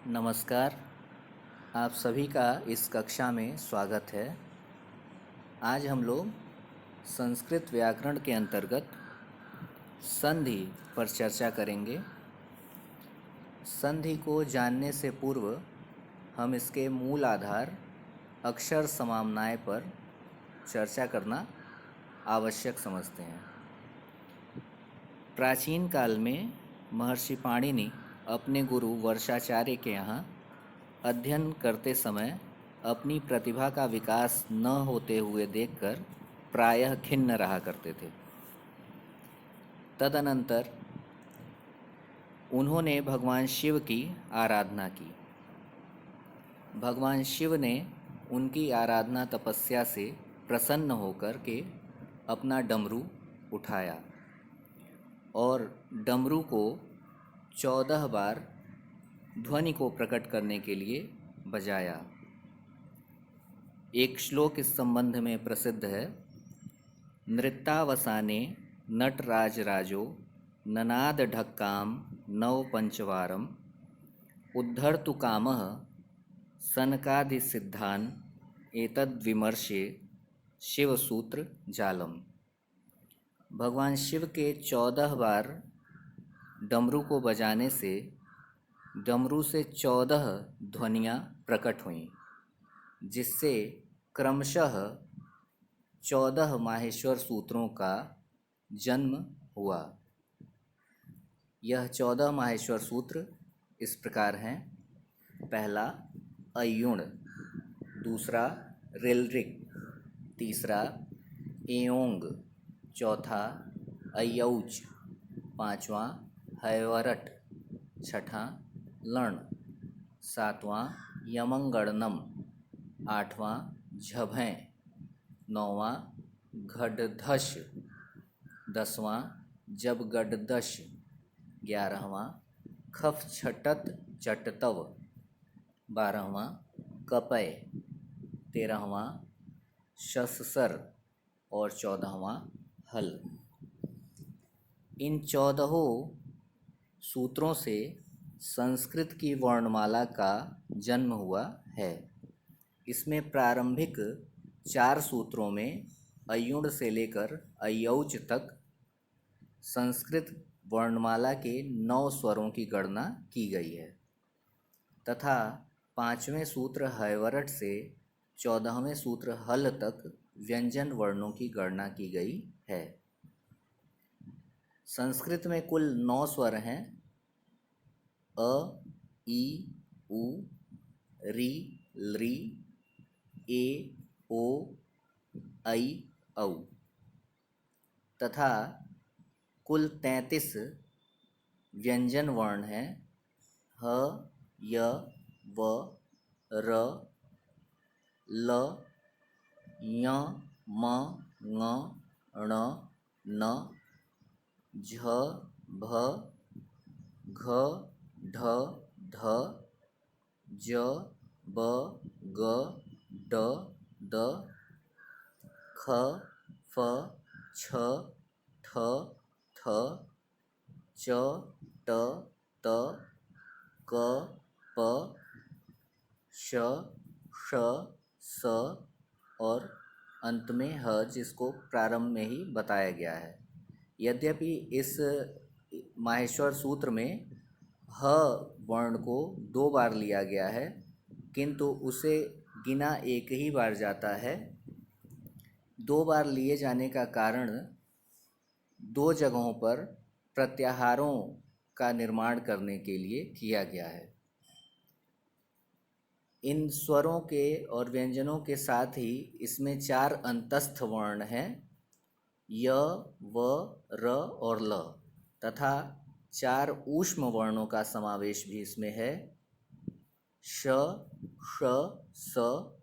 नमस्कार। आप सभी का इस कक्षा में स्वागत है। आज हम लोग संस्कृत व्याकरण के अंतर्गत संधि पर चर्चा करेंगे। संधि को जानने से पूर्व हम इसके मूल आधार अक्षर समाम्नाय पर चर्चा करना आवश्यक समझते हैं। प्राचीन काल में महर्षि पाणिनि अपने गुरु वर्षाचार्य के यहाँ अध्ययन करते समय अपनी प्रतिभा का विकास न होते हुए देखकर प्रायः खिन्न रहा करते थे। तदनंतर उन्होंने भगवान शिव की आराधना की। भगवान शिव ने उनकी आराधना तपस्या से प्रसन्न होकर के अपना डमरू उठाया और डमरू को 14 बार ध्वनि को प्रकट करने के लिए बजाया। एक श्लोक इस संबंध में प्रसिद्ध है। नृत्तावसाने नटराजराजो ननाद ढक्काम नव पंचवारम उद्धर्तु कामः सनकादि सिद्धान एतद्विमर्शे शिवसूत्र जालम। भगवान शिव के 14 बार डमरू को बजाने से डमरू से 14 ध्वनियाँ प्रकट हुईं, जिससे क्रमशः 14 माहेश्वर सूत्रों का जन्म हुआ। यह 14 माहेश्वर सूत्र इस प्रकार हैं। पहला अयुण, दूसरा रिलरिक, तीसरा एओंग, चौथा अयौच, पांचवां हैवरट, छठा लर्ण, सातवां यमंगड़नम, आठवां झभें, नौवां घड़धश, 10वां जबगडदश, 11वां खफछटत चटतव, 12वां कपय, 13वां शससर और 14वां हल। इन 14 सूत्रों से संस्कृत की वर्णमाला का जन्म हुआ है। इसमें प्रारंभिक 4 सूत्रों में अयुण से लेकर अयौच तक संस्कृत वर्णमाला के 9 स्वरों की गणना की गई है तथा 5वें सूत्र हैवरट से 14वें सूत्र हल तक व्यंजन वर्णों की गणना की गई है। संस्कृत में कुल 9 स्वर हैं। अ, ई, उ, री, लृ, ए, ओ, ऐ, औ तथा कुल 33 व्यंजन वर्ण हैं। ह, य, व, र, ल, य, म, ङ, ण, न, झ, भ, घ, ढ, ध, ज, ब, ग, ड, द, ख, फ, छ, ठ, थ, च, ट, त, क, प, श, ष, स और अंत में ह, जिसको प्रारंभ में ही बताया गया है। यद्यपि इस माहेश्वर सूत्र में ह वर्ण को 2 बार लिया गया है, किंतु उसे गिना एक ही बार जाता है। 2 बार लिए जाने का कारण 2 जगहों पर प्रत्याहारों का निर्माण करने के लिए किया गया है। इन स्वरों के और व्यंजनों के साथ ही इसमें 4 अंतस्थ वर्ण हैं, य, व, र और ल तथा 4 ऊष्म वर्णों का समावेश भी इसमें है, श, ष, स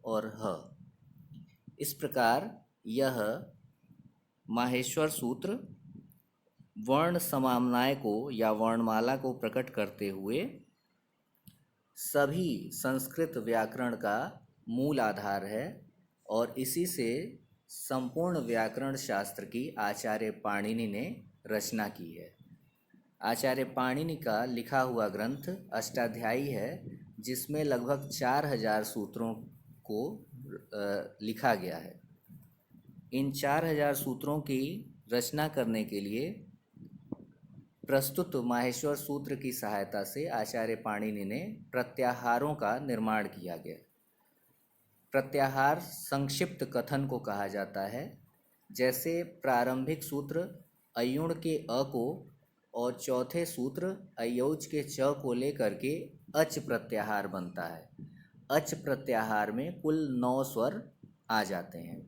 और ह। इस प्रकार यह माहेश्वर सूत्र वर्ण समाम्नाय को या वर्णमाला को प्रकट करते हुए सभी संस्कृत व्याकरण का मूल आधार है और इसी से संपूर्ण व्याकरण शास्त्र की आचार्य पाणिनि ने रचना की है। आचार्य पाणिनि का लिखा हुआ ग्रंथ अष्टाध्यायी है, जिसमें लगभग 4000 सूत्रों को लिखा गया है। इन 4000 सूत्रों की रचना करने के लिए प्रस्तुत माहेश्वर सूत्र की सहायता से आचार्य पाणिनि ने प्रत्याहारों का निर्माण किया गया। प्रत्याहार संक्षिप्त कथन को कहा जाता है। जैसे प्रारंभिक सूत्र अयुण के अ को और चौथे सूत्र अयौज के च को लेकर के अच प्रत्याहार बनता है। अच प्रत्याहार में कुल 9 स्वर आ जाते हैं।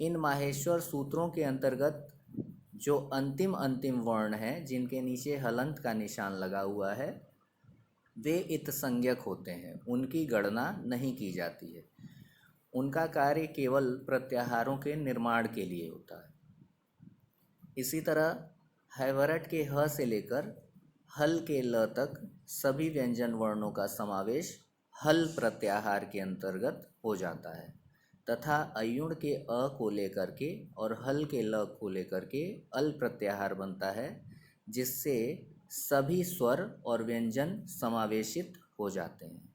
इन माहेश्वर सूत्रों के अंतर्गत जो अंतिम वर्ण हैं, जिनके नीचे हलंत का निशान लगा हुआ है, वे इत संज्ञक होते हैं, उनकी गणना नहीं की जाती है। उनका कार्य केवल प्रत्याहारों के निर्माण के लिए होता है। इसी तरह हैवरट के ह से लेकर हल के ल तक सभी व्यंजन वर्णों का समावेश हल प्रत्याहार के अंतर्गत हो जाता है तथा अयुण के अ को लेकर के और हल के ल को लेकर के अल प्रत्याहार बनता है, जिससे सभी स्वर और व्यंजन समावेशित हो जाते हैं।